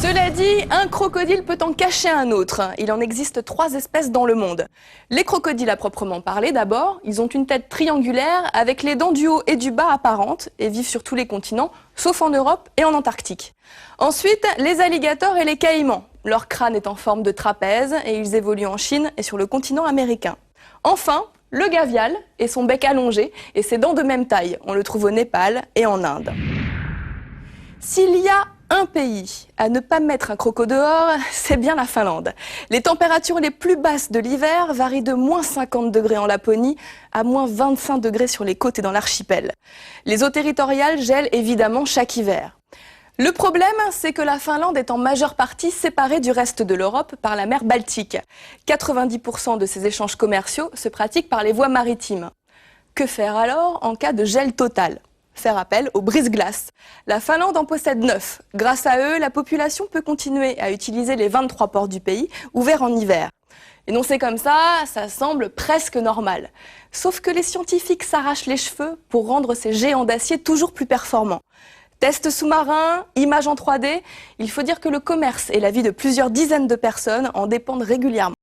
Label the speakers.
Speaker 1: Cela dit, un crocodile peut en cacher un autre. Il en existe 3 espèces dans le monde. Les crocodiles à proprement parler d'abord, ils ont une tête triangulaire avec les dents du haut et du bas apparentes et vivent sur tous les continents, sauf en Europe et en Antarctique. Ensuite, les alligators et les caïmans. Leur crâne est en forme de trapèze et ils évoluent en Chine et sur le continent américain. Enfin, le gavial et son bec allongé et ses dents de même taille. On le trouve au Népal et en Inde. S'il y a un pays à ne pas mettre un croco dehors, c'est bien la Finlande. Les températures les plus basses de l'hiver varient de moins 50 degrés en Laponie à moins 25 degrés sur les côtes et dans l'archipel. Les eaux territoriales gèlent évidemment chaque hiver. Le problème, c'est que la Finlande est en majeure partie séparée du reste de l'Europe par la mer Baltique. 90% de ces échanges commerciaux se pratiquent par les voies maritimes. Que faire alors en cas de gel total ? Faire appel aux brise-glaces. La Finlande en possède 9. Grâce à eux, la population peut continuer à utiliser les 23 ports du pays, ouverts en hiver. Énoncé comme ça semble presque normal. Sauf que les scientifiques s'arrachent les cheveux pour rendre ces géants d'acier toujours plus performants. Tests sous-marins, images en 3D, il faut dire que le commerce et la vie de plusieurs dizaines de personnes en dépendent régulièrement.